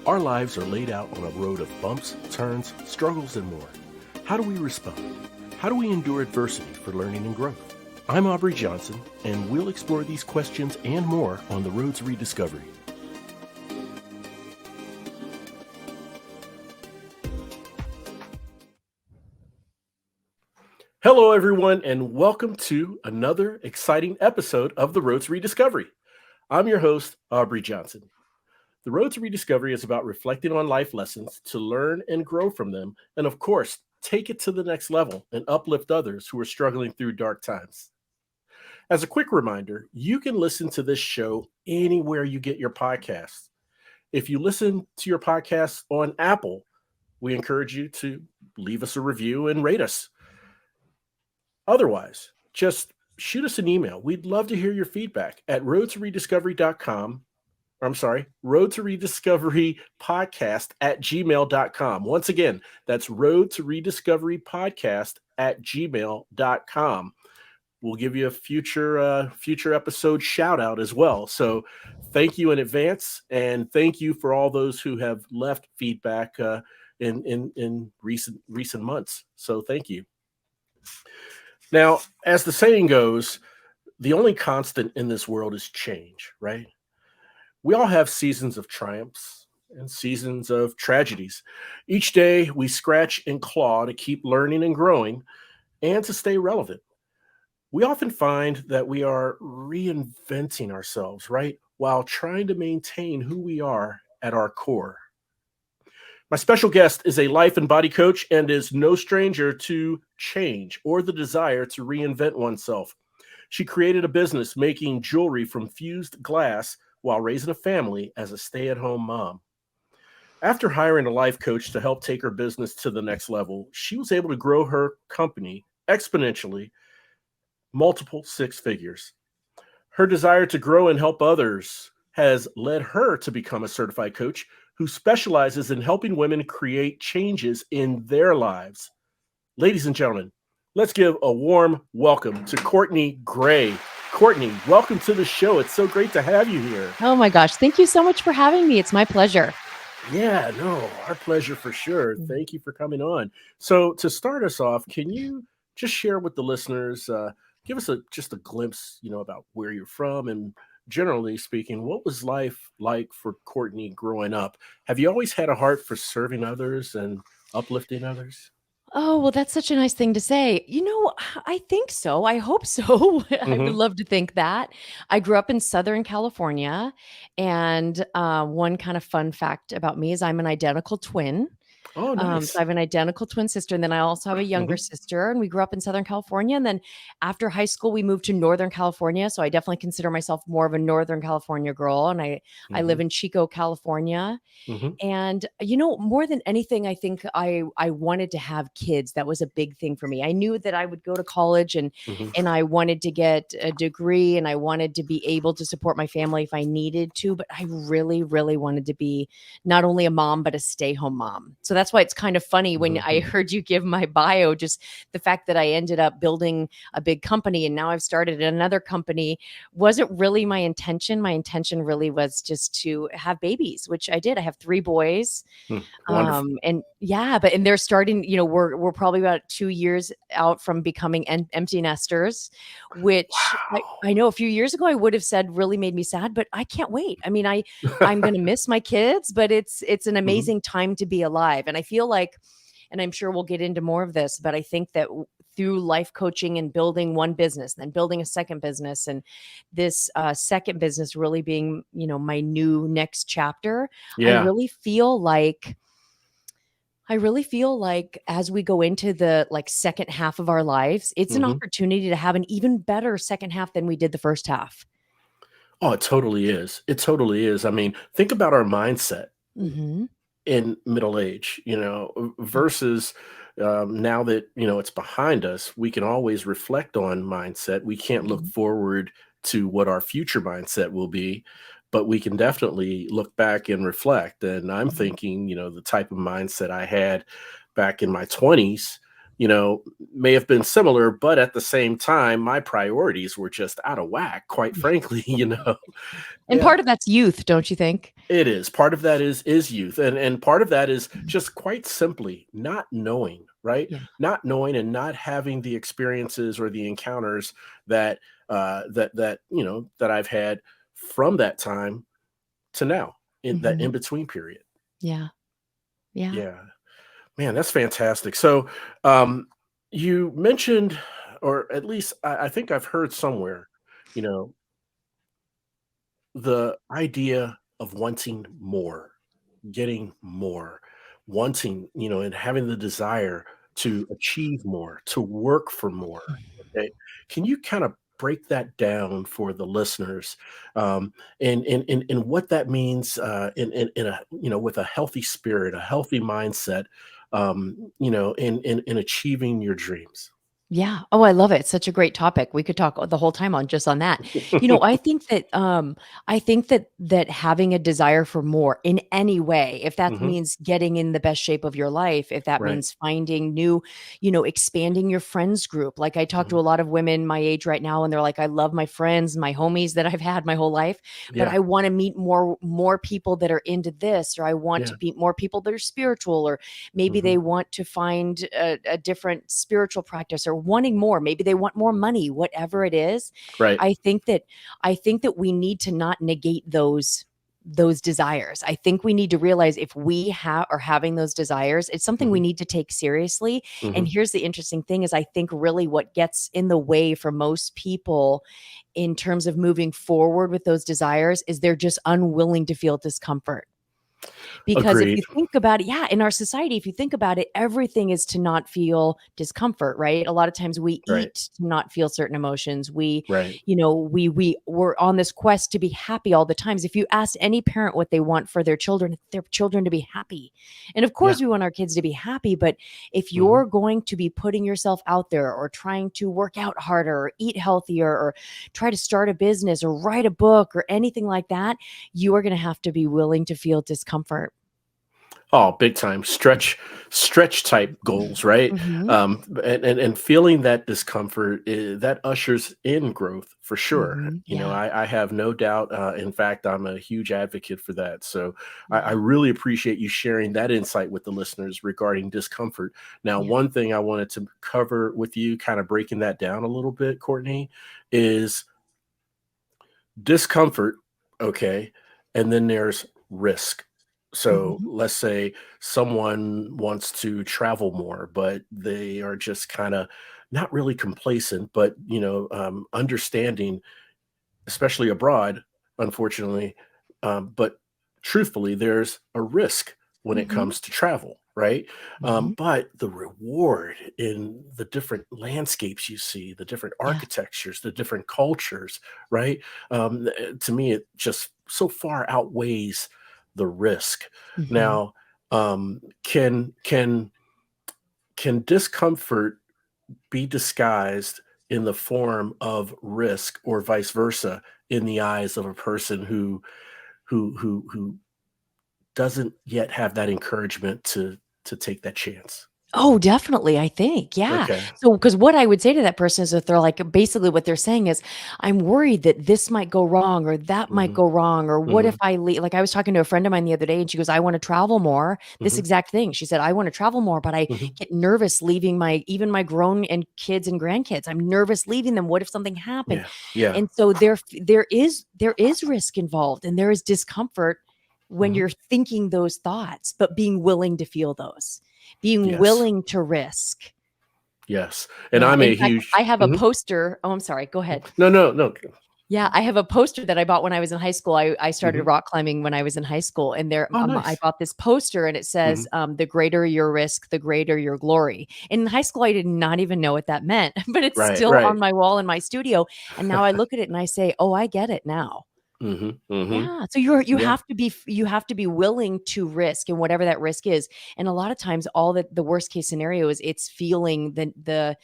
Our lives are laid out on a road of bumps, turns, struggles, and more. How do we respond? How do we endure adversity for learning and growth? I'm Aubrey Johnson, and we'll explore these questions and more on the Road to Rediscovery. Hello, everyone, and welcome to another exciting episode of the Road to Rediscovery. I'm your host, Aubrey Johnson. The Road to Rediscovery is about reflecting on life lessons to learn and grow from them, and of course, take it to the next level and uplift others who are struggling through dark times. As a quick reminder, you can listen to this show anywhere you get your podcasts. If you listen to your podcasts on Apple, we encourage you to leave us a review and rate us. Otherwise, just shoot us an email. We'd love to hear your feedback at roadtorediscovery.com. roadtorediscoverypodcast@gmail.com. Once again, that's roadtorediscoverypodcast@gmail.com. We'll give you a future episode shout out as well. So thank you in advance, and thank you for all those who have left feedback in recent months. So thank you. Now, as the saying goes, the only constant in this world is change, right? We all have seasons of triumphs and seasons of tragedies. Each day we scratch and claw to keep learning and growing and to stay relevant. We often find that we are reinventing ourselves, right? While trying to maintain who we are at our core. My special guest is a life and body coach and is no stranger to change or the desire to reinvent oneself. She created a business making jewelry from fused glass while raising a family as a stay-at-home mom. After hiring a life coach to help take her business to the next level, she was able to grow her company exponentially, multiple six figures. Her desire to grow and help others has led her to become a certified coach who specializes in helping women create changes in their lives. Ladies and gentlemen, let's give a warm welcome to Courtney Gray. Courtney, welcome to the show. It's so great to have you here. Oh my gosh. Thank you so much for having me. It's my pleasure. Yeah, no, our pleasure for sure. Thank you for coming on. So to start us off, can you just share with the listeners, give us just a glimpse, about where you're from and generally speaking, what was life like for Courtney growing up? Have you always had a heart for serving others and uplifting others? Oh, well, that's such a nice thing to say. I think so. I hope so. I would love to think that. I grew up in Southern California. And one kind of fun fact about me is I'm an identical twin. Oh, So nice. I have an identical twin sister, and then I also have a younger sister, and we grew up in Southern California. And then after high school, we moved to Northern California. So I definitely consider myself more of a Northern California girl. And I live in Chico, California. Mm-hmm. And, more than anything, I think I wanted to have kids. That was a big thing for me. I knew that I would go to college Mm-hmm. and I wanted to get a degree and I wanted to be able to support my family if I needed to. But I really, really wanted to be not only a mom, but a stay-home mom. So that's why it's kind of funny when I heard you give my bio, just the fact that I ended up building a big company and now I've started another company wasn't really my intention. My intention really was just to have babies, which I did. I have 3 boys. Wonderful. And they're starting, we're probably about 2 years out from becoming empty nesters, which Wow. I know a few years ago I would have said really made me sad, but I can't wait. I mean, I'm going to miss my kids, but it's an amazing time to be alive. And I feel like, and I'm sure we'll get into more of this, but I think that through life coaching and building one business, then building a second business, and this second business really being, my new next chapter, I Yeah. really feel like as we go into the second half of our lives, it's an opportunity to have an even better second half than we did the first half. Oh, it totally is. It totally is. I mean, think about our mindset Mm-hmm. in middle age, versus now that, it's behind us, we can always reflect on mindset. We can't look forward to what our future mindset will be, but we can definitely look back and reflect. And I'm thinking, the type of mindset I had back in my 20s you know, may have been similar, but at the same time, my priorities were just out of whack, quite frankly, you know. And Yeah. part of that's youth, don't you think? It is. Part of that is youth, and part of that is just quite simply not knowing, right? Yeah. Not knowing and not having the experiences or the encounters that you know that I've had from that time to now in that in Mhm. between period. Yeah. Yeah. Yeah, man, that's fantastic. So, um, you mentioned, or at least I think I've heard somewhere, you know, the idea of wanting more, getting more, wanting, you know, and having the desire to achieve more, to work for more. Okay. Can you kind of break that down for the listeners, and what that means in a, you know, with a healthy spirit, a healthy mindset, you know, in achieving your dreams? Yeah. Oh, I love it. It's such a great topic. We could talk the whole time on that. You know, I think that having a desire for more in any way, if that Hmm. means getting in the best shape of your life, if that Right. means finding new, expanding your friends group. Like I talk to Hmm. a lot of women my age right now and they're like, I love my friends, my homies that I've had my whole life, but Yeah. I want to meet more people that are into this, or I want Yeah. to meet more people that are spiritual, or maybe Hmm. they want to find a different spiritual practice or wanting more. Maybe they want more money, whatever it is. Right. I think that I think that we need to not negate those desires. I think we need to realize if we are having those desires, it's something we Hmm. need to take seriously. And Hmm. here's the interesting thing is I think really what gets in the way for most people in terms of moving forward with those desires is they're just unwilling to feel discomfort. Because if Agreed. you think about it, yeah, in our society, if you think about it, everything is to not feel discomfort, right? A lot of times we Right. eat to not feel certain emotions. We, Right. we're on this quest to be happy all the times. If you ask any parent what they want for their children to be happy. And of Yeah. course we want our kids to be happy, but if Hmm. you're going to be putting yourself out there or trying to work out harder or eat healthier or try to start a business or write a book or anything like that, you are going to have to be willing to feel discomfort. Oh, big time. Stretch type goals, right? Mhm. And feeling that discomfort, that ushers in growth for sure. Mhm. You know, Yeah. I have no doubt. In fact, I'm a huge advocate for that. So I Yeah. really appreciate you sharing that insight with the listeners regarding discomfort. Now, Yeah. one thing I wanted to cover with you, kind of breaking that down a little bit, Courtney, is discomfort, okay, and then there's risk. So Mhm. let's say someone wants to travel more, but they are just kind of not really complacent, but you know, understanding, especially abroad, unfortunately. But truthfully, there's a risk when it Mhm. comes to travel, right? Mhm. But the reward in the different landscapes you see, the different Yeah. architectures, the different cultures, right? To me, it just so far outweighs the risk. Mhm. Now, can discomfort be disguised in the form of risk or vice versa in the eyes of a person who doesn't yet have that encouragement to take that chance? Oh, definitely, I think, yeah. Okay. So, because what I would say to that person is if they're like basically what they're saying is, "I'm worried that this might go wrong or that might Hmm. go wrong, or what if Hmm. I leave?" Like, I was talking to a friend of mine the other day, and she goes, "I wanna travel more." This Hmm. exact thing. She said, "I wanna travel more, but I Hmm. get nervous leaving my grown and kids and grandkids. I'm nervous leaving them. What if something happened?" Yeah. Yeah. And so there is risk involved, and there is discomfort when Hmm. you're thinking those thoughts, but being willing to feel those. Being Yes. willing to risk. Yes. And Yeah, I'm in a fact, I huge. have a Mhm. poster. Oh, I'm sorry, go ahead. No, no, no. Yeah, I have a poster that I bought when I was in high school. I started Hmm. rock climbing when I was in high school, and Oh, I nice. bought this poster, and it Hmm. says, "The greater your risk, the greater your glory." In high school, I did not even know what that meant, but it's Right. still on Right. my wall in my studio, and now I look at it and I say, "Oh, I get it now." Hmm. Hmm. Yeah, so you Yeah. have to be you have to be willing to risk and whatever that risk is. And a lot of times all the worst case scenario is it's feeling the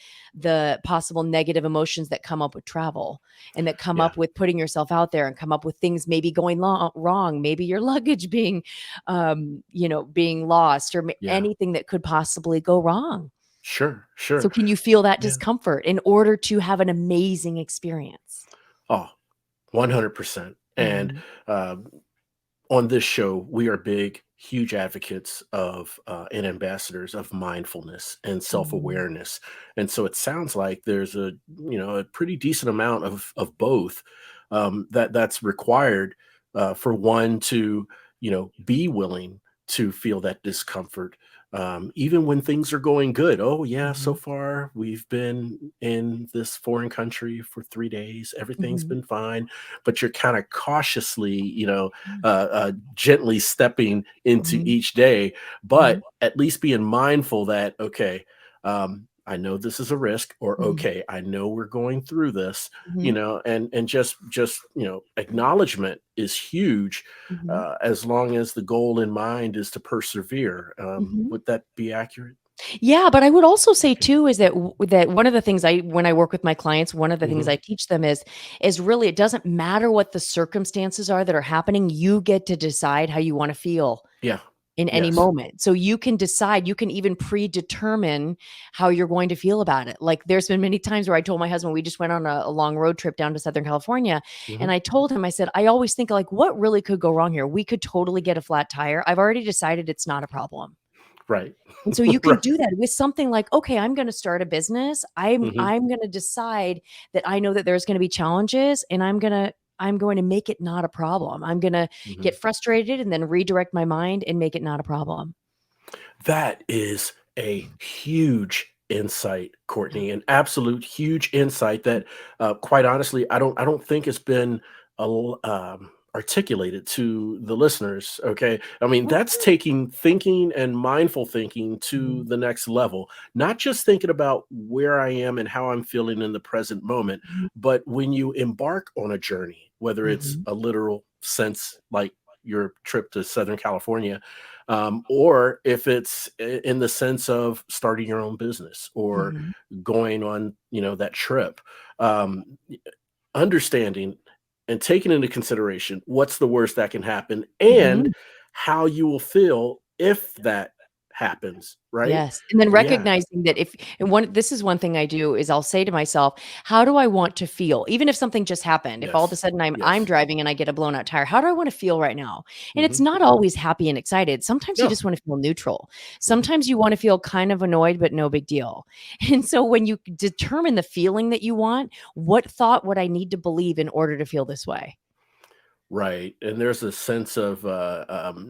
possible negative emotions that come up with travel and that come Yeah. up with putting yourself out there and come up with things maybe going wrong, maybe your luggage being being lost or Yeah. anything that could possibly go wrong. Sure, So sure. can you feel that Yeah. discomfort in order to have an amazing experience? Oh, 100%. And Mhm. um, on this show, we are big, huge advocates of and ambassadors of mindfulness and Mhm. self-awareness. And so it sounds like there's a pretty decent amount of both that's required for one to, be willing to feel that discomfort. Even when things are going good. Oh, yeah, so Mhm. far we've been in this foreign country for 3 days. Everything's Mhm. been fine, but you're kind of cautiously, Yeah. gently stepping into Mhm. each day, but Mhm. at least being mindful that, okay, I know this is a risk, or Mhm. okay, I know we're going through this, Mhm. and just acknowledgement is huge, Mhm. as long as the goal in mind is to persevere. Mhm. Would that be accurate? Yeah, but I would also say Okay. too is that that one of the things I when I work with my clients, one of the things Hmm. I teach them is really it doesn't matter what the circumstances are that are happening, you get to decide how you want to feel Yeah. in any Yes. moment. So you can decide, you can even predetermine how you're going to feel about it. Like there's been many times where I told my husband, we just went on a long road trip down to Southern California. And Hmm. I told him, I said, I always think like, what really could go wrong here? We could totally get a flat tire. I've already decided it's not a problem. Right. And so you can Right. do that with something like, okay, I'm going to start a business. I'm Hmm. I'm going to decide that I know that there's going to be challenges and I'm going to make it not a problem. I'm going to Hmm. get frustrated and then redirect my mind and make it not a problem. That is a huge insight, Yeah. Courtney, an absolute huge insight that, quite honestly, I don't think it's been articulated to the listeners. Okay, I mean that's Okay. taking thinking and mindful thinking to Mhm, the next level. Not just thinking about where I am and how I'm feeling in the present moment, mhm, but when you embark on a journey, whether it's mhm, a literal sense like your trip to Southern California, or if it's in the sense of starting your own business or mhm, going on, that trip, um, understanding and taking into consideration what's the worst that can happen and mhm. how you will feel if that happens, right? Yes, and then Yeah. recognizing that if and one this is one thing I do is I'll say to myself, "How do I want to feel?" Even if something just happened, if all of a Yes. sudden I'm Yes. driving and I get a blown out tire, how do I wanna feel right now? And it's Hmm. not always happy and excited. Sometimes you No. just wanna feel neutral. Hmm. Sometimes you wanna feel kind of annoyed, but no big deal. And so when you determine the feeling that you want, what thought would I need to believe in order to feel this way? Right. And there's a sense of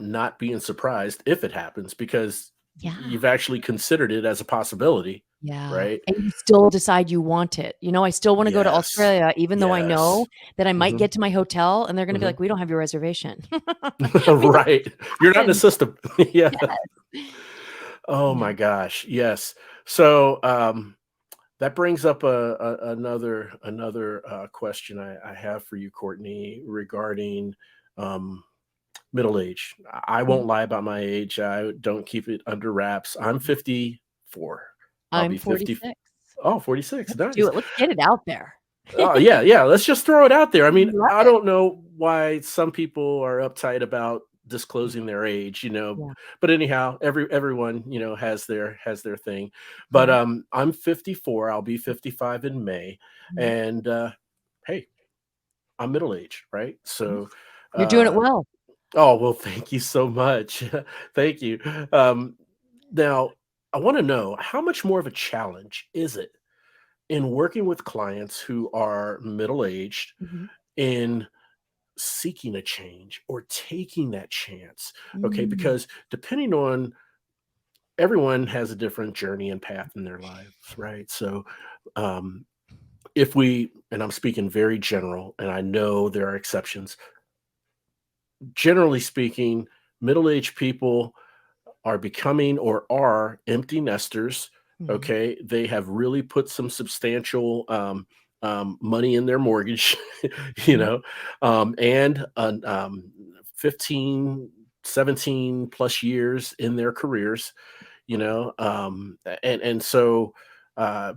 not being surprised if it happens because Yeah. you've actually considered it as a possibility, Yeah, right? and you still decide you want it. I still wanna go to Yes. Australia even though I Yes. know that I might Mhm, get to my hotel and they're gonna be mhm. like, "We don't have your reservation." I mean, that Right. You're not in the happens. system. Yeah. Yes. Oh Yeah. my gosh, yes. So, that brings up another question I have for you, Courtney, regarding, um, middle age. I Mhm, won't lie about my age. I don't keep it under wraps. I'm mhm. 54. I'll I'm be 50. 46. Oh, 46. Let's do Nice. it. Let's get it out there. Oh, yeah, yeah, let's just throw it out there. I mean, Love I it. don't know why some people are uptight about disclosing their age, Yeah. but anyhow, everyone, has their thing. But, Mhm, I'm 54, I'll be 55 in May, mhm. and, hey, I'm middle-aged, right? Yes. So, You're doing it uh well. oh, well, thank you so much. Thank you. Um, Now I wanna know, how much more of a challenge is it in working with clients who are middle-aged Mhm. in seeking a change or taking that chance? Okay, Mm. because depending on everyone has a different journey and path in their lives, right? So, um, if we, and I'm speaking very general, and I know there are exceptions, generally speaking, middle-aged people are becoming or are empty nesters. Mhm, Okay, they have really put some substantial money in their mortgage, you mhm, know, and 15, 17 plus years in their careers, and so uh,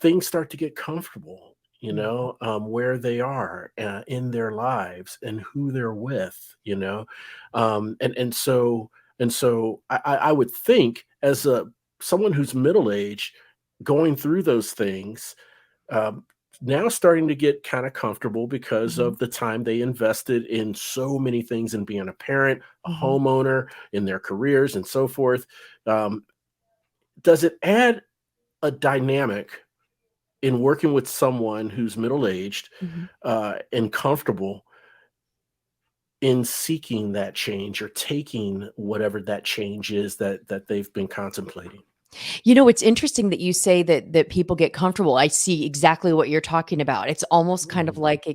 things start to get comfortable, mhm, where they are in their lives and who they're with, and so I would think as a someone who's middle aged going through those things, um, now starting to get kind of comfortable because Mhm. of the time they invested in so many things and being a parent, a Mhm. homeowner, in their careers, and so forth. Um, does it add a dynamic in working with someone who's middle aged Mhm. and comfortable in seeking that change or taking whatever that change is that they've been contemplating? You know, it's interesting that you say that people get comfortable. I see exactly what you're talking about. It's almost kind of Mhm. like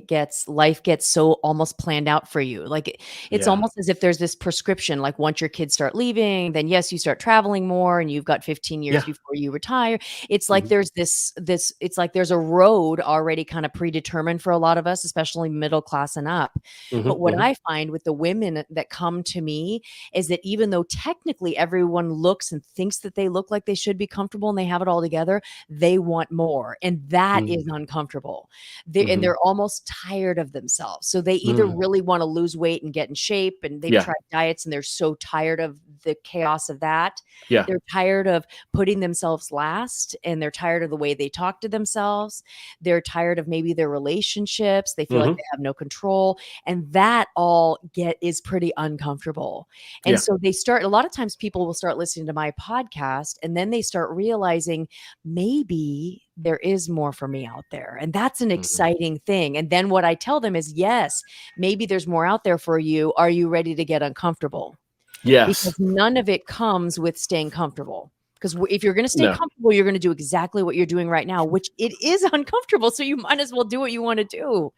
life gets so almost planned out for you. Like it's Yeah. almost as if there's this prescription. Like once your kids start leaving, then yes, you start traveling more and you've got 15 years Yeah. before you retire. It's like Mhm. there's this it's like there's a road already kind of predetermined for a lot of us, especially middle class and up. Mhm. But what Mhm. I find with the women that come to me is that even though technically everyone looks and thinks that they look like they should be comfortable and they have it all together, they want more. And that is Mm. uncomfortable. And Mhm. they're almost tired of themselves. So they either Mm. really want to lose weight and get in shape, and they've Yeah. tried diets and they're so tired of the chaos of that. Yeah. They're tired of putting themselves last and they're tired of the way they talk to themselves. They're tired of maybe their relationships. They feel like Mhm. they have no control. And that all get is pretty uncomfortable. And Yeah. so they start a lot of times people will start listening to my podcast and then they start realizing maybe there is more for me out there. And that's an Mhm. exciting thing. And then what I tell them is, yes, maybe there's more out there for you. Are you ready to get uncomfortable? Yes. Because none of it comes with staying comfortable. Because if you're going to stay No. comfortable, you're going to do exactly what you're doing right now, which it is uncomfortable. So you might as well do what you want to do.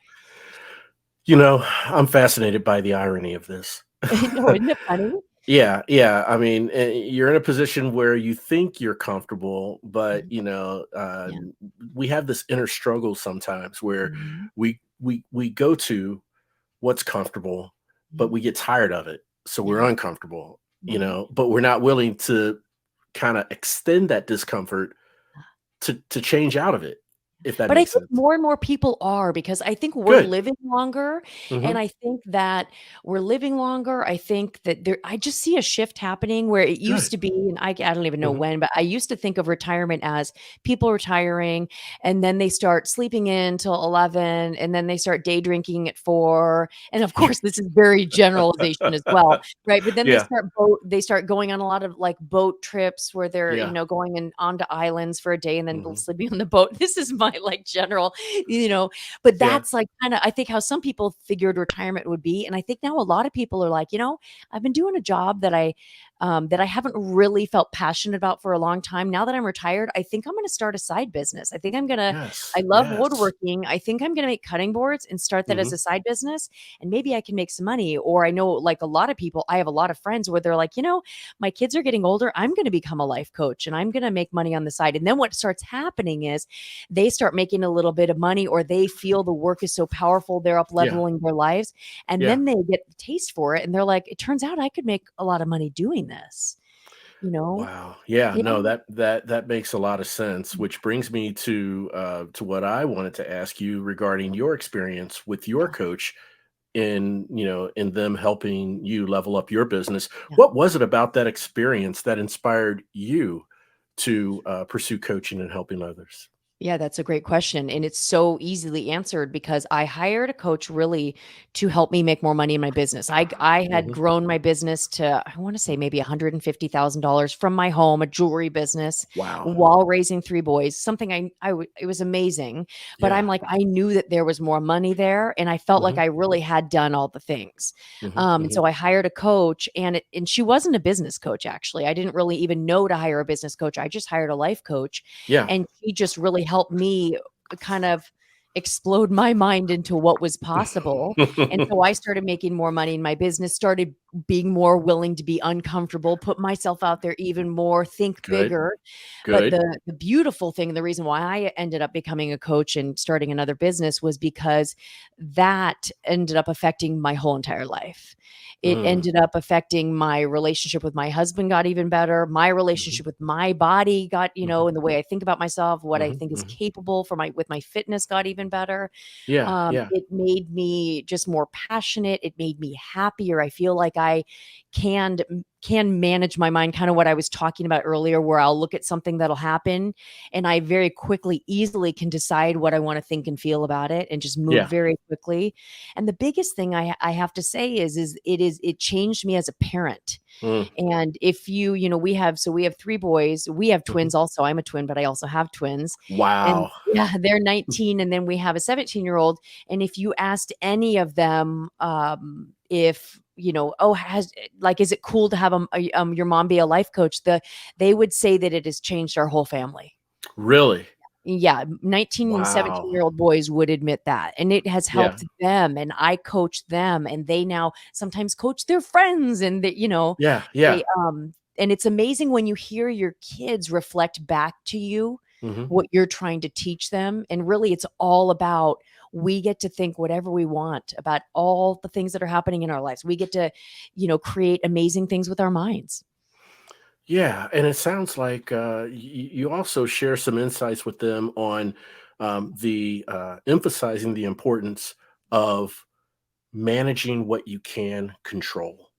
I'm fascinated by the irony of this. No, isn't it funny? Yeah, yeah. I mean, you're in a position where you think you're comfortable, but Mhm. Yeah. we have this inner struggle sometimes where Mhm. we go to what's comfortable, but Mhm. we get tired of it, so we're Yeah. uncomfortable. Mhm. But we're not willing to kind of extend that discomfort to change out of it, if that But I makes think sense. more and more people are because I think we're Good. living longer, and Hmm. I think that we're living longer. I think that I just see a shift happening where it used Good. to be, and I don't even know Hmm. when, but I used to think of retirement as people retiring and then they start sleeping in till 11 and then they start day drinking at 4. And of course, this is very generalization as well, right? But then Yeah. they start going on a lot of like boat trips where they're, Yeah. going in onto islands for a day and then Hmm. sleeping on the boat. This is my like general, but Yeah. that's like kind of I think how some people figured retirement would be. And I think now a lot of people are like, I've been doing a job that I haven't really felt passionate about for a long time. Now that I'm retired, I think I'm going to start a side business. I Yes. love Yes. woodworking. I think I'm going to make cutting boards and start that as Hmm. a side business. And maybe I can make some money. Or I know like a lot of people, I have a lot of friends where they're like, my kids are getting older. I'm going to become a life coach and I'm going to make money on the side. And then what starts happening is they start making a little bit of money or they feel the work is so powerful, they're up Yeah. leveling their lives. And Yeah. then they get the taste for it and they're like, it turns out I could make a lot of money doing this, you know? Wow. Yeah, Yeah. no, that makes a lot of sense, which brings me to what I wanted to ask you regarding your experience with your Yeah. coach in them helping you level up your business. Yeah. What was it about that experience that inspired you to pursue coaching and helping others? Yeah, that's a great question. And it's so easily answered because I hired a coach really to help me make more money in my business. I had Hmm. grown my business to, I want to say maybe $150,000 from my home, a jewelry business, Wow. while raising 3 boys, something it was amazing. But I'm Yeah. like, I knew that there was more money there. And I felt like Hmm. I really had done all the things. Hmm. Hmm. So I hired a coach and she wasn't a business coach, actually. I didn't really even know to hire a business coach. I just hired a life coach Yeah. and she just really helped me kind of explode my mind into what was possible. And so I started making more money in my business, started being more willing to be uncomfortable, put myself out there even more, think Good. bigger. But Good. the beautiful thing, the reason why I ended up becoming a coach and starting another business was because that ended up affecting my whole entire life. It Mm. ended up affecting my relationship with my husband got even better. My Hmm. relationship with my body got, Hmm. and the way I think about myself, what I Hmm. think is Hmm. capable for with my fitness got even better. Yeah. Yeah. It made me just more passionate. It made me happier. I feel like I can manage my mind, kind of what I was talking about earlier, where I'll look at something that'll happen and I very quickly, easily can decide what I want to think and feel about it and just move Yeah. very quickly. And the biggest thing I have to say is it changed me as a parent. Mm. And if we have 3 boys. We have Mhm. twins also. I'm a twin, but I also have twins. And Wow. yeah, they're 19 and then we have a 17-year-old. And if you asked any of them if oh, is it cool to have your mom be a life coach, they would say that it has changed our whole family. Really? Yeah, 19 and Wow. 17-year-old boys would admit that, and it has Yeah. helped them, and I coach them, and they now sometimes coach their friends, and Yeah. Yeah. they and it's amazing when you hear your kids reflect back to you Hmm. what you're trying to teach them, and really it's all about we get to think whatever we want about all the things that are happening in our lives. We get to, create amazing things with our minds. Yeah, and it sounds like you also share some insights with them on the emphasizing the importance of managing what you can control,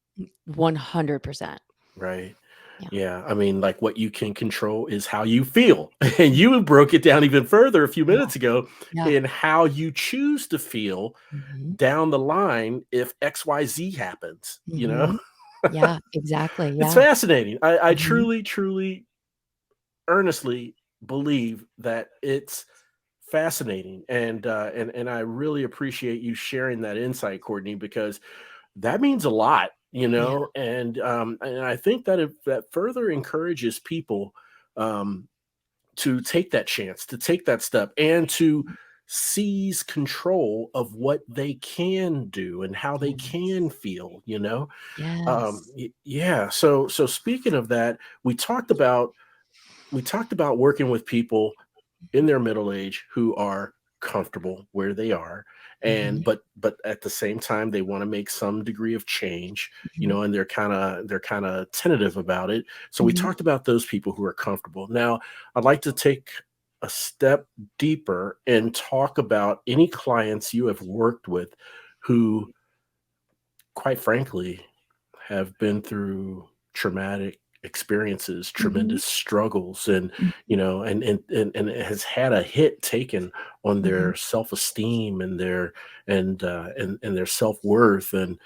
100%. right? Yeah. Yeah, I mean, like what you can control is how you feel. And you broke it down even further a few Yeah. minutes ago Yeah. in how you choose to feel Mhm. down the line if XYZ happens, you know? Mhm. Yeah, exactly, It's yeah. fascinating. I Mhm, truly, truly, earnestly believe that it's fascinating, and I really appreciate you sharing that insight, Courtney, because that means a lot, yeah, and I think that that further encourages people um, to take that chance, to take that step, and to seize control of what they can do and how they yes, can feel. yes, Yeah. So speaking of that, we talked about working with people in their middle age who are comfortable where they are, and mhm, but at the same time they want to make some degree of change, mhm, and they're kind of tentative about it. So we mhm, talked about those people who are comfortable. Now I'd like to take a step deeper and talk about any clients you have worked with who, quite frankly, have been through traumatic experiences, mhm, tremendous struggles, and mhm, and it has had a hit taken on mhm, their self-esteem and their self-worth, and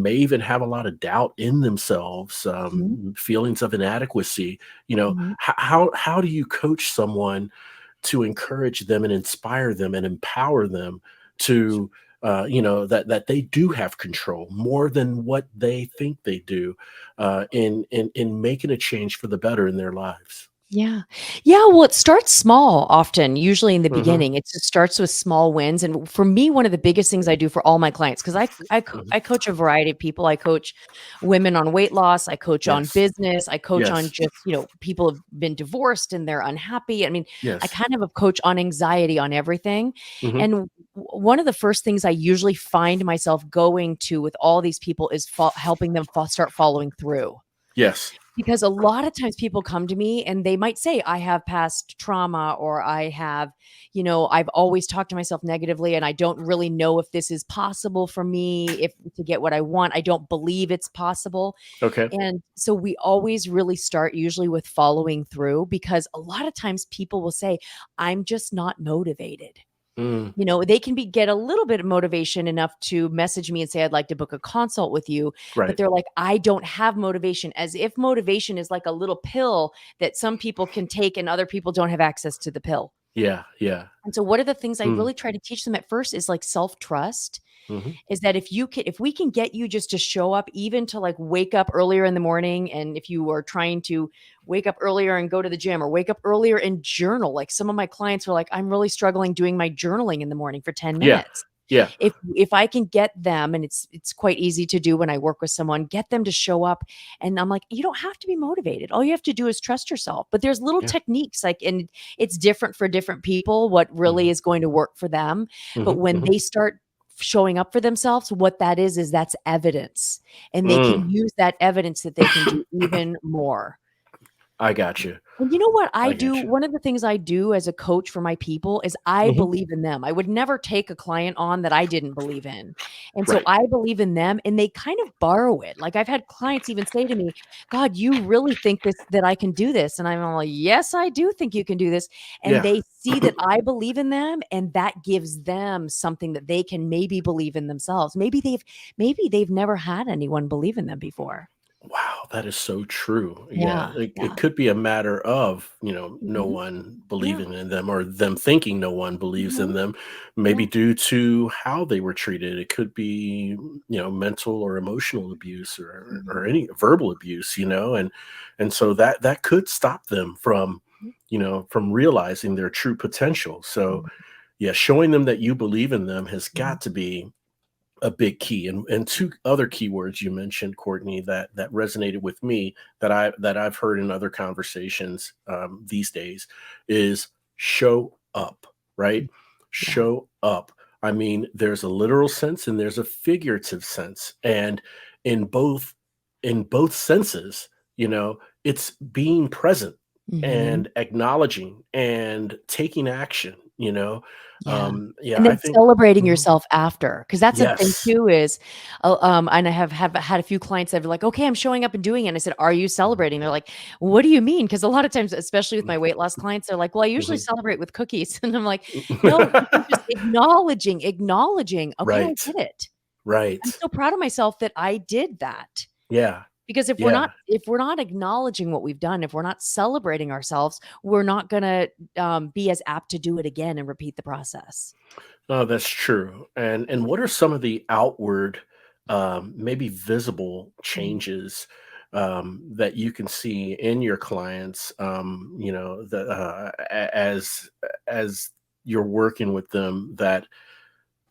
may even have a lot of doubt in themselves, mhm, feelings of inadequacy. mhm. How do you coach someone to encourage them and inspire them and empower them to that they do have control more than what they think they do, in making a change for the better in their lives. Yeah. Yeah, well, it starts small often, usually in the Hmm. beginning. It just starts with small wins, and for me, one of the biggest things I do for all my clients, 'cause I Hmm. coach a variety of people. I coach women on weight loss, I coach on Yes. business, I coach on Yes. just, people have been divorced and they're unhappy. I mean, I Yes. kind of a coach on anxiety, on everything, Hmm. and one of the first things I usually find myself going to with all these people is helping them start following through. Yes. Because a lot of times people come to me and they might say, I have past trauma, or I have, I've always talked to myself negatively and I don't really know if this is possible for me, if to get what I want. I don't believe it's possible. Okay. And so we always really start usually with following through, because a lot of times people will say, I'm just not motivated. Mm. They can get a little bit of motivation enough to message me and say, I'd like to book a consult with you. But Right. they're like, I don't have motivation, as if motivation is like a little pill that some people can take and other people don't have access to the pill. Yeah. Yeah. And so one of the things I Mm. really try to teach them at first is like self-trust, Hmm. is that if we can get you just to show up, even to like wake up earlier in the morning, and if you are trying to wake up earlier and go to the gym, or wake up earlier and journal. Like some of my clients are like, I'm really struggling doing my journaling in the morning for 10 Yeah. minutes. Yeah. If I can get them, and it's quite easy to do when I work with someone, get them to show up, and I'm like, you don't have to be motivated. All you have to do is trust yourself. But there's little Yeah. techniques, like, and it's different for different people what really Hmm. is going to work for them. But Hmm. when Hmm. they start showing up for themselves, what that is that's evidence, and they Mm. can use that evidence that they can do even more. I got you. And you know what I I do? get you. One of the things I do as a coach for my people is I Hmm. believe in them. I would never take a client on that I didn't believe in. And so Right. I believe in them and they kind of borrow it. Like I've had clients even say to me, God, you really think that I can do this? And I'm like, yes, I do think you can do this. And Yeah. they see that I believe in them and that gives them something that they can maybe believe in themselves. Maybe they've never had anyone believe in them before. Wow, that is so true. Yeah, Yeah. it Yeah. could be a matter of, no Mhm. one Yeah. believing in them or them thinking no one believes in Mhm. them, Yeah. maybe due to how they were treated. It could be, mental or emotional abuse or Mhm. any verbal abuse, and so that could stop them from, from realizing their true potential. So, Mhm. yeah, showing them that you believe in them has Mhm. got to be a big key. And two other keywords you mentioned, Courtney, that resonated with me, that I've heard in other conversations, these days, is show up. Right? Yeah. Show up. I mean, there's a literal sense and there's a figurative sense, and in both in both senses, it's being present Mhm. and acknowledging and taking action. Yeah. Yeah, And I then think. celebrating Mhm. yourself after, because that's the thing Yes. too is, and I have had a few clients that are like, "Okay, I'm showing up and doing it." And I said, "Are you celebrating?" They're like, "What do you mean?" Because a lot of times, especially with my weight loss clients, they're like, "Well, I usually Mhm. celebrate with cookies." And I'm like, "No, even just acknowledging, okay, I Right. did it. I'm Right. so proud of myself that I did that." Yeah. Because Yeah. if we're not acknowledging what we've done, if we're not celebrating ourselves, we're not gonna, be as apt to do it again and repeat the process. Oh, that's true. And what are some of the outward, maybe visible Mhm. changes, that you can see in your clients, as you're working with them, that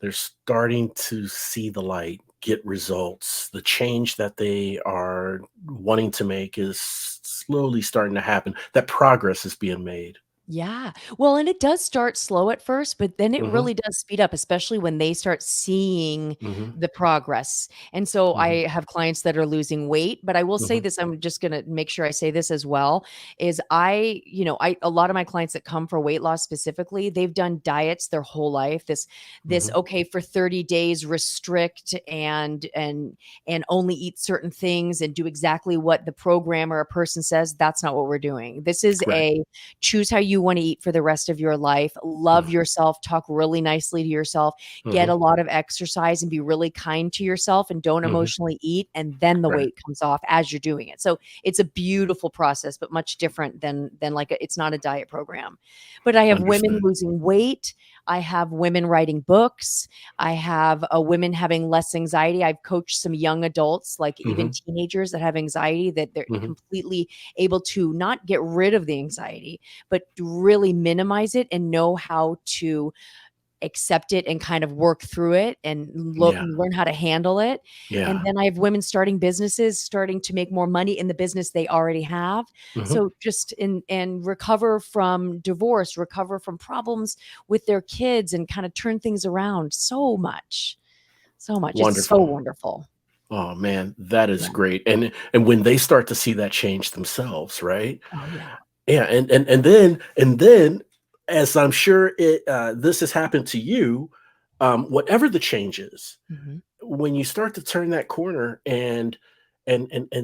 they're starting to see the light, get results. The change that they are wanting to make is slowly starting to happen. That progress is being made. Yeah. Well, and it does start slow at first, but then it Hmm. really does speed up, especially when they start seeing Hmm. the progress. And so Hmm. I have clients that are losing weight, but I will say Hmm. this, I'm just going to make sure I say this as well, is I a lot of my clients that come for weight loss specifically, they've done diets their whole life. This Hmm. okay, for 30 days restrict and only eat certain things and do exactly what the program or a person says. That's not what we're doing. This is Right. a choose how you want to eat for the rest of your life. Love yourself, talk really nicely to yourself, get Hmm. a lot of exercise and be really kind to yourself and don't Hmm. emotionally eat. And then the Right. weight comes off as you're doing it. So it's a beautiful process, but much different than like it's not a diet program. But I have women Understood. losing weight. I have women writing books. I have women having less anxiety. I've coached some young adults, like even Hmm. teenagers that have anxiety, that they're Hmm. completely able to not get rid of the anxiety, but to really minimize it and know how to accept it and kind of work through it and Yeah. learn how to handle it. And Yeah. then I have women starting businesses, starting to make more money in the business they already have. Hmm. So just in and recover from divorce, recover from problems with their kids and kind of turn things around so much. So much. It's so Wonderful. wonderful. Oh man, that is Yeah. great. And when they start to see that change themselves, right? Oh yeah. Yeah, and then as I'm sure this has happened to you, whatever the change is, Mhm. when you start to turn that corner and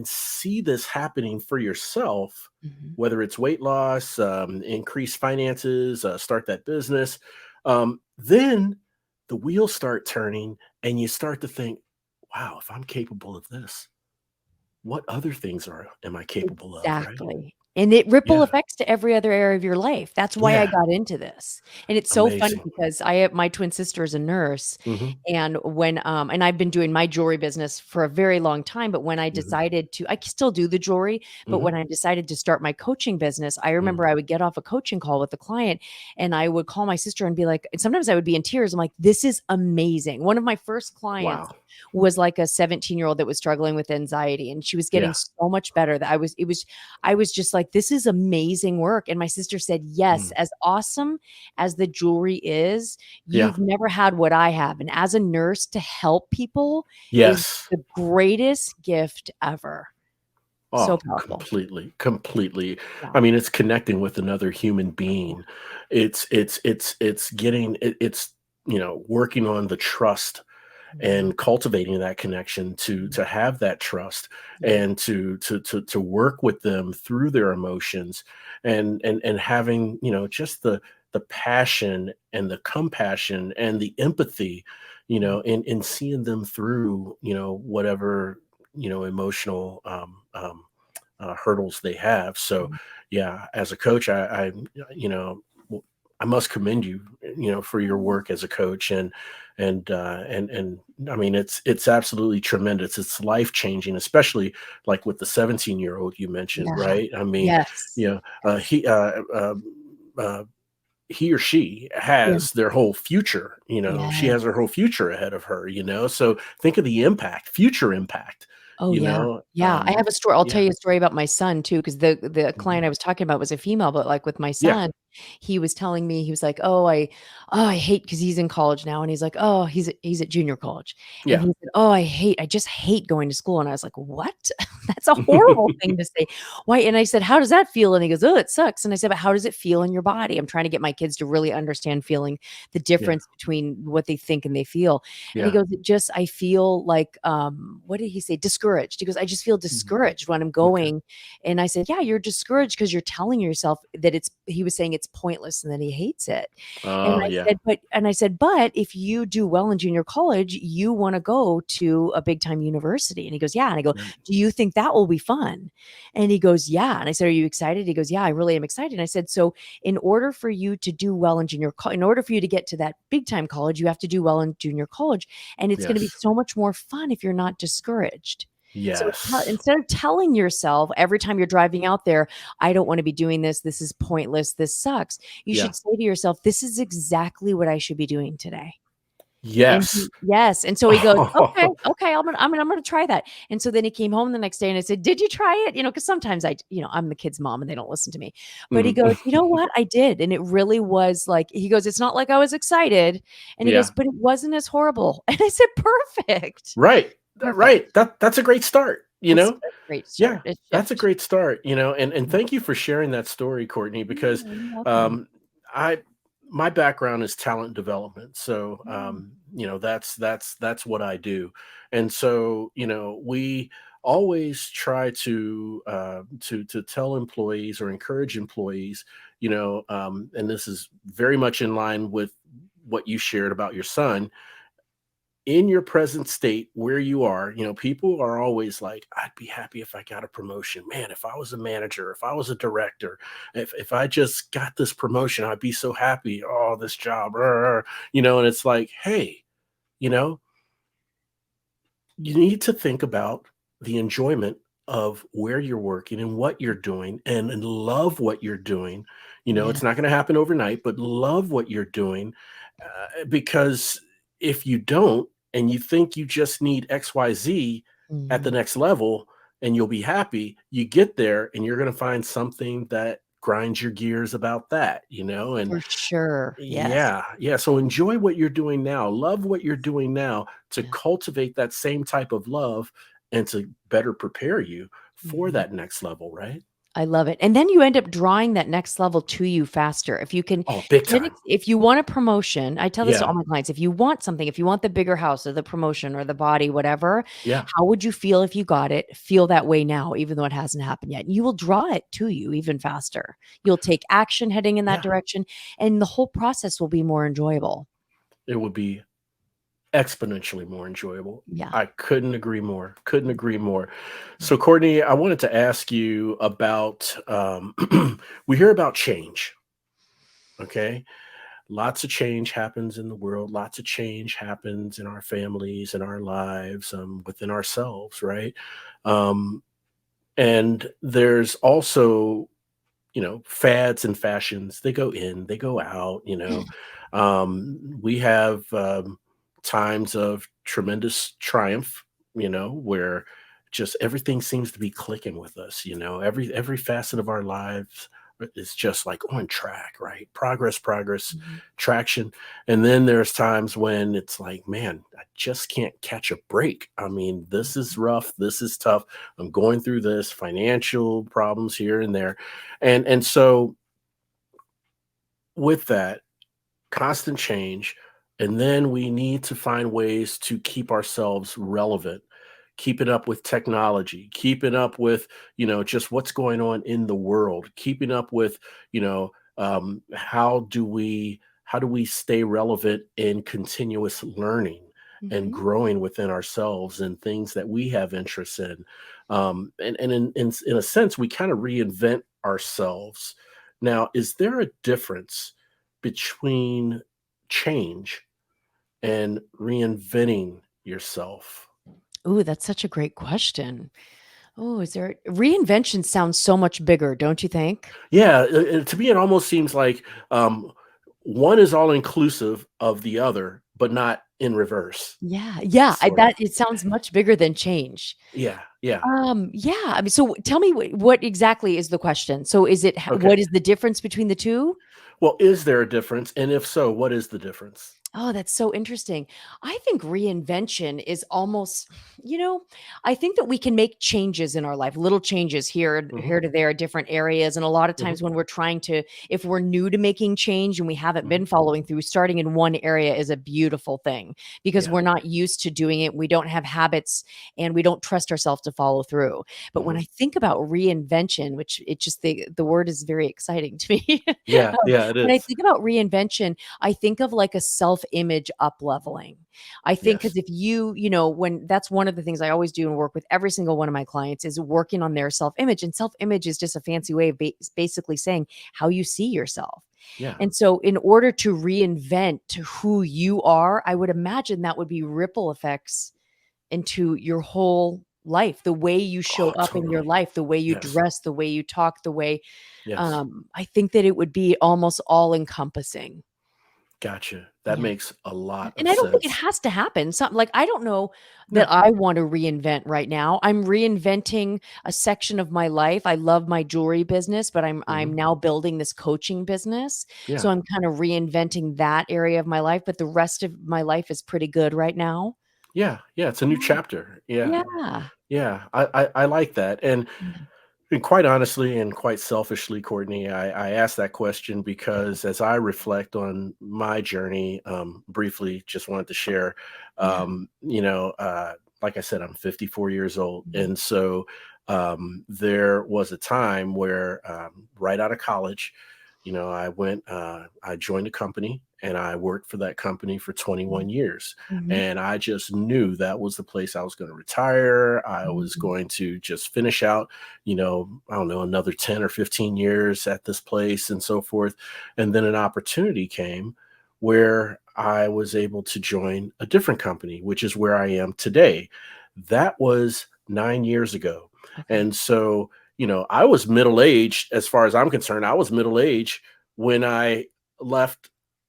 see this happening for yourself, Mhm. whether it's weight loss, increase finances, start that business, then the wheels start turning and you start to think, wow, if I'm capable of this, what other things am I capable of, right? Exactly. And it ripple Yeah. effects to every other area of your life. That's why I Yeah. got into this. And it's so funny Amazing. because I have my twin sister is a nurse, Mhm. and and I've been doing my jewelry business for a very long time, but when I Mhm. decided to I still do the jewelry, but Mhm. when I decided to start my coaching business, I Mm. remember I would get off a coaching call with a client and I would call my sister and be like, and sometimes I would be in tears. I'm like, this is amazing. One of my first clients Wow. was like a 17-year-old that was struggling with anxiety and she was getting Yeah. so much better that I was just like, this is amazing work. And my sister said, yes, Mm. as awesome as the jewelry is, Yeah. you've never had what I have. And as a nurse, to help people is Yes. the greatest gift ever. Oh, So powerful. completely, completely. Yeah. I mean, it's connecting with another human being. It's getting it's working on the trust Mhm. and cultivating that connection to have that trust Yeah. and to work with them through their emotions and having just the passion and the compassion and the empathy Yeah. in seeing them through whatever emotional hurdles they have. So, Mhm. yeah, as a coach, you know, I must commend you, for your Oh, work as a coach, and I mean, it's absolutely tremendous. It's life changing, especially like with the 17-year-old you mentioned, yeah. right? I mean, Yes. you know, Yes. uh, he or she Yeah. has their whole future. She Yes. has her whole future ahead of her. So think of the impact, future impact. Oh, You yeah. know, Yeah, I have a story I'll tell yeah. you a story about my son too, because the Mhm. client I was talking about was a female, but, like, with my Yeah, son, he was telling me, he was like, I hate," because he's in college now, and he's like, "Oh," he's at junior college, and yeah. he said, "Oh, I just hate going to school," and I was like, "What? That's a horrible thing to say. Why?" And I said, "How does that feel?" And he goes, "Oh, it sucks," and I said, "But how does it feel in your body?" I'm trying to get my kids to really understand feeling the Yeah, difference between what they think and they feel. And he yeah. goes, "It just I feel like," what did he say? Discouraged. He goes, "I just feel Mhm. discouraged when I'm Okay. going." And I said, "Yeah, you're discouraged because you're telling yourself that it's," he was saying, "it's pointless and that he hates it." And Oh, I yeah. said, "But if you do well in junior college, you wanna go to a big time university." And he goes, "Yeah." And I go, Right. "Do you think that will be fun?" And he goes, "Yeah." And I said, "Are you excited?" He goes, "Yeah, I really am excited." And I said, "So in order for you to do well in in order for you to get to that big time college, you have to do well in junior college. And it's gonna be Yes. so much more fun if you're not discouraged." So Yes. instead of telling yourself every time you're driving out there, "I don't wanna be doing this. This is pointless. This sucks." You Yeah. should say to yourself, "This is exactly what I should be doing today." And Yes. he yes, and so he goes, "Okay, okay, I'm gonna try that." And so then he came home the next day and I said, "Did you try it?" Because sometimes I'm the kid's mom and they don't listen to me. But he Mhm. goes, "You know what? I did." And it really was like, he goes, "It's not like I was excited." And he goes, Yeah. "But it wasn't as horrible." And I said, "Perfect. Right. Perfect." Right. That's a great start, you It's know? a great Yeah. start, a That's a shift. great start, and Yeah. thank you for sharing that story, Courtney, because, Yeah, you're welcome. um, I my background is talent development, so, Mm, that's what I do, and so, we always try to tell employees or encourage employees, and this is very much in line with what you shared about your son. In your present state where you are, people are always like, I'd be happy if I got a promotion. Man, if I was a manager, if I was a director, if I just got this promotion, I'd be so happy. Oh, this job, and it's like, hey, you know, you need to think about the enjoyment of where you're working and what you're doing and love what you're doing. yeah. It's not going to happen overnight, but love what you're doing, because if you don't and you think you just need XYZ at the Mhm. next level and you'll be happy, you get there and you're going to find something that grinds your gears about that, and For sure. Yes. yeah, yeah. So enjoy what you're doing now. Love what you're doing now to Yeah. cultivate that same type of love and to better prepare you for Mhm. that next level, right? I love it, and then you end up drawing that next level to you faster. If you can Oh, big get time. if you want a promotion, I tell this to Yeah, all my clients, if you want something, if you want the bigger house or the promotion or the body, whatever, yeah, how would you feel if you got it? Feel that way now, even though it hasn't happened yet. You will draw it to you even faster. You'll take action heading in that yeah. direction, and the whole process will be more enjoyable. It would be exponentially more enjoyable. Yeah. I couldn't agree more. Couldn't agree more. Yeah. So, Courtney, I wanted to ask you about we hear about change. Okay. Lots of change happens in the world. Lots of change happens in our families, in our lives, within ourselves, right? Um, and there's also, fads and fashions. They go in, they go out. We have times of tremendous triumph, where just everything seems to be clicking with us. Every facet of our lives is just like on track, right? Progress, Mhm. traction. And then there's times when it's like, man, I just can't catch a break. I mean, this is rough. This is tough. I'm going through this financial problems here and there. And so with that, constant change. And then we need to find ways to keep ourselves relevant, keeping up with technology, keeping up with, just what's going on in the world, keeping up with, how do we stay relevant in continuous learning and Mhm. growing within ourselves and things that we have interests in. And in a sense, we kind of reinvent ourselves. Now, is there a difference between change and reinventing yourself? Ooh, that's such a great question. Oh, is there reinvention sounds so much bigger, don't you think? Yeah, to me, it almost seems like one is all inclusive of the other, but not in reverse, Yeah, yeah, I sort of. that it sounds much bigger than change. Yeah, yeah. Yeah, I mean, so tell me what exactly is the question? So is it Okay. what is the difference between the 2? Well, is there a difference? And if so, what is the difference? Oh, that's so interesting. I think reinvention is almost, you know, I think that we can make changes in our life, little changes Hmm. here to there, different areas. And a lot of Hmm. times when we're trying to, if we're new to making change and we haven't Hmm. been following through, starting in one area is a beautiful thing because Yeah. we're not used to doing it. We don't have habits and we don't trust ourselves to follow through. But when Hmm. I think about reinvention, which it just the word is very exciting to me. Yeah. Yeah. It When I is. think about reinvention, I think of like a self-image up-leveling. I think because Yes. if when that's one of the things I always do and work with every single one of my clients is working on their self-image. And self-image is just a fancy way of basically saying how you see yourself. Yeah. And so in order to reinvent to who you are, I would imagine that would be ripple effects into your whole life, the way you show Oh, up in your totally. life, the way you Yes. dress, the way you talk, the way Yes. I think that it would be almost all encompassing. Gotcha. That Yeah. makes a lot And of I don't think it sense. has to happen. Something like I don't know that No. I want to reinvent right now. I'm reinventing a section of my life. I love my jewelry business, but I'm Hmm. now building this coaching business. So Yeah. I'm kind of reinventing that area of my life, but the rest of my life is pretty good right now. Yeah. Yeah. It's a new Yeah. chapter. Yeah. Yeah. Yeah. I like that. Yeah. And quite honestly and quite selfishly, Courtney, I asked that question because as I reflect on my journey, briefly, just wanted to share, Yeah. like I said, I'm 54 years old. Mhm. And so there was a time where right out of college, I joined a company and I worked for that company for 21 years. Mhm. And I just knew that was the place I was going to retire. I was Mhm. going to just finish out, I don't know, another 10 or 15 years at this place and so forth. And then an opportunity came where I was able to join a different company, which is where I am today. That was 9 years ago. Okay. And so, I was middle aged as far as I'm concerned. I was middle aged when I left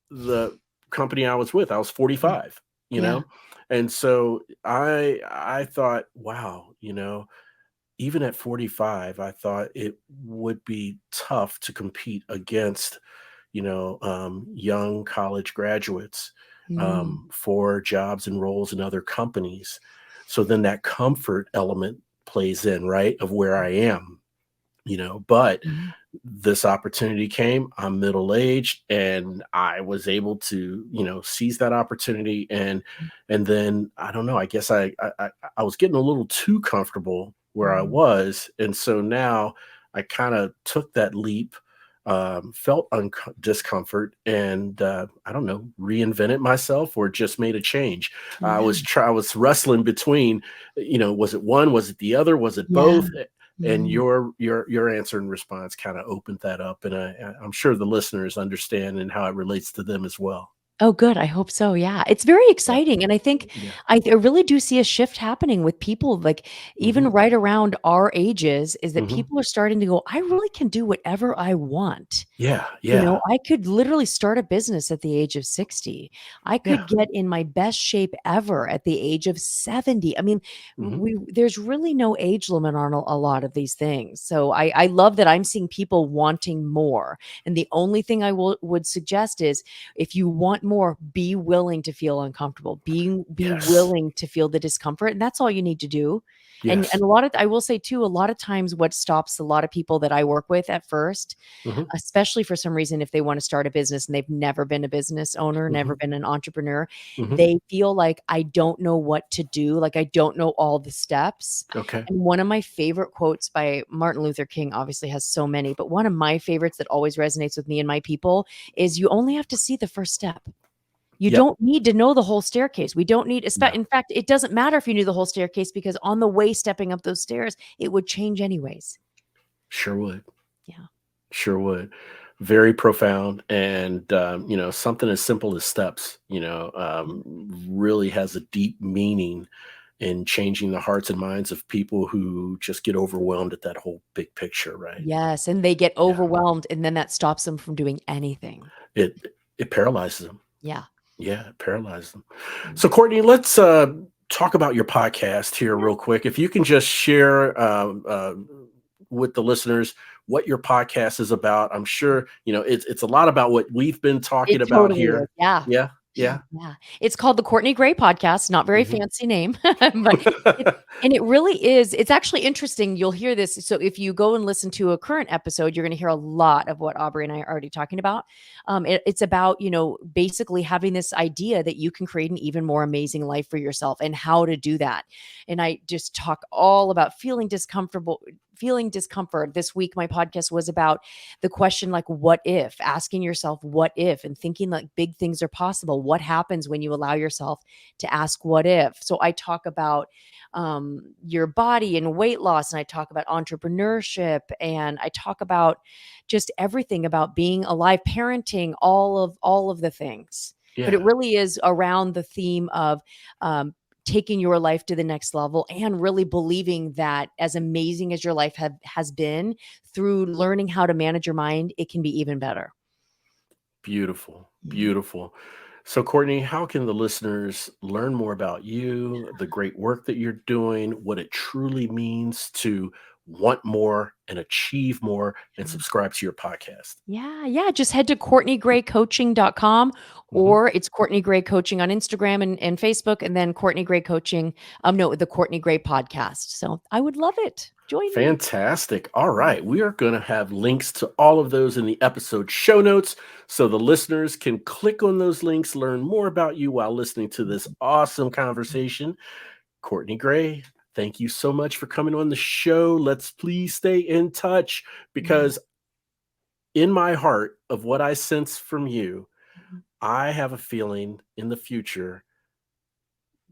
the company I was with. I was Yeah. 45, you Yeah. know? And so I thought, wow, even at 45, I thought it would be tough to compete against, young college graduates Mm. for jobs and roles in other companies. So then that comfort element plays in, right, of where I am, but Mhm. this opportunity came. I'm middle aged and I was able to, seize that opportunity. And then I don't know, I guess I was getting a little too comfortable where I Mhm. was. And so now I kind of took that leap, felt discomfort, and I don't know, reinvented myself or just made a change. Yeah. I was wrestling between, was it one, was it the other, was it Yeah. both? And Mhm. your answer and response kind of opened that up, and I'm sure the listeners understand and how it relates to them as well. Oh, good. I hope so. Yeah. It's very Yeah. exciting. And I think Yeah. I really do see a shift happening with people like even Hmm. right around our ages is that Hmm. people are starting to go, I really can do whatever I want. Yeah. You Yeah. know, I could literally start a business at the age of 60. I Yeah. could get in my best shape ever at the age of 70. I mean, Hmm. there's really no age limit on a lot of these things. So I love that I'm seeing people wanting more. And the only thing I would suggest is if you want more, be willing to feel uncomfortable. Be Yes. willing to feel the discomfort. And that's all you need to do. And Yes. a lot of I will say too, a lot of times what stops a lot of people that I work with at first, Hmm. especially for some reason, if they want to start a business and they've never been a business owner, never Hmm. been an entrepreneur, Hmm. they feel like I don't know what to do. Like I don't know all the steps. Okay. And one of my favorite quotes by Martin Luther King obviously has so many, but one of my favorites that always resonates with me and my people is you only have to see the first step. You Yep. don't need to know the whole staircase. We don't need, No. in fact, it doesn't matter if you knew the whole staircase because on the way stepping up those stairs, it would change anyways. Sure would. Yeah. Sure would. Very profound. And, something as simple as steps, really has a deep meaning in changing the hearts and minds of people who just get overwhelmed at that whole big picture, right? Yes. And they get Yeah. overwhelmed and then that stops them from doing anything. It paralyzes them. Yeah. Yeah, it paralyzes them. Mm. So, Courtney, let's talk about your podcast here Yeah. real quick. If you can just share with the listeners what your podcast is about. I'm sure it's a lot about what we've been talking It about totally is. here. Yeah. Yeah, yeah. Yeah. It's called the Courtney Gray Podcast, not very Hmm. fancy name, but it really is. It's actually interesting. You'll hear this. So if you go and listen to a current episode, you're going to hear a lot of what Aubrey and I are already talking about. It's about, basically having this idea that you can create an even more amazing life for yourself and how to do that. And I just talk all about feeling discomfort. This week, my podcast was about the question like, what if? Asking yourself, what if? And thinking like big things are possible. What happens when you allow yourself to ask, what if? So I talk about your body and weight loss, and I talk about entrepreneurship, and I talk about just everything about being alive, parenting, all of the things. But it Yeah, really is around the theme of taking your life to the next level and really believing that as amazing as your life has been through learning how to manage your mind, it can be even better. beautiful, Mm. beautiful. So, Courtney, how can the listeners learn more about you, the great work that you're doing, what it truly means to want more and achieve more, and subscribe to your podcast? Yeah, yeah. Just head to CourtneyGrayCoaching.com Hmm. or it's Courtney Gray Coaching on Instagram and Facebook, and then Courtney Gray Coaching, no, the Courtney Gray podcast. So I would love it. Join me. Fantastic. All right. We are going to have links to all of those in the episode show notes so the listeners can click on those links, learn more about you while listening to this awesome conversation. Courtney Gray, thank you so much for coming on the show. Let's please stay in touch Yeah. because in my heart of what I sense from you, I have a feeling in the future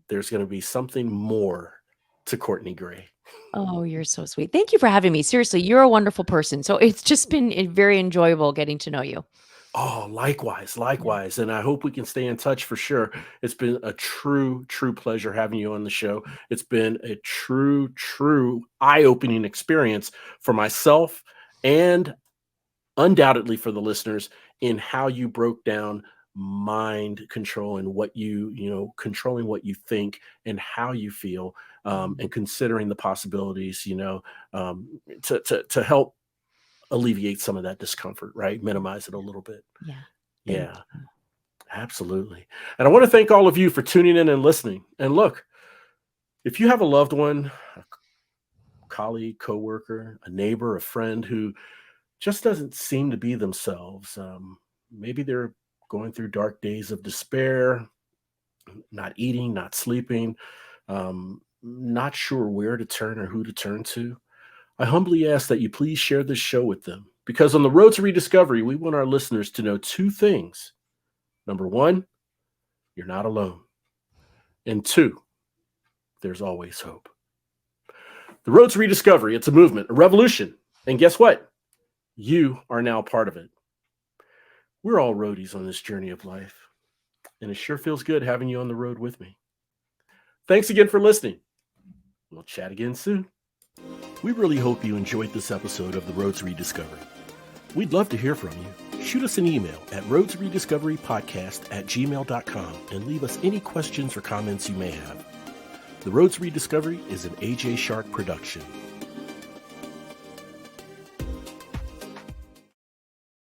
there's going to be something more to Courtney Gray. Oh, you're so sweet. Thank you for having me. Seriously, you're a wonderful person. So it's just been very enjoyable getting to know you. Oh, likewise, Yeah. likewise. And I hope we can stay in touch for sure. It's been a true, true pleasure having you on the show. It's been a true, true eye-opening experience for myself and undoubtedly for the listeners in how you broke down mind control and what controlling what you think and how you feel, and considering the possibilities, to help alleviate some of that discomfort, right? Minimize it a little bit. Yeah. Thank Yeah, you. absolutely. And I want to thank all of you for tuning in and listening. And look, if you have a loved one, a colleague, coworker, a neighbor, a friend who just doesn't seem to be themselves, maybe they're going through dark days of despair, not eating, not sleeping, not sure where to turn or who to turn to, I humbly ask that you please share this show with them because on the road to rediscovery, we want our listeners to know two things. Number one, you're not alone. And two, there's always hope. The road to rediscovery, it's a movement, a revolution. And guess what? You are now part of it. We're all roadies on this journey of life. And it sure feels good having you on the road with me. Thanks again for listening. We'll chat again soon. We really hope you enjoyed this episode of The Road to Rediscovery. We'd love to hear from you. Shoot us an email at roadtorediscoverypodcast@gmail.com and leave us any questions or comments you may have. The Road to Rediscovery is an AJ Shark production.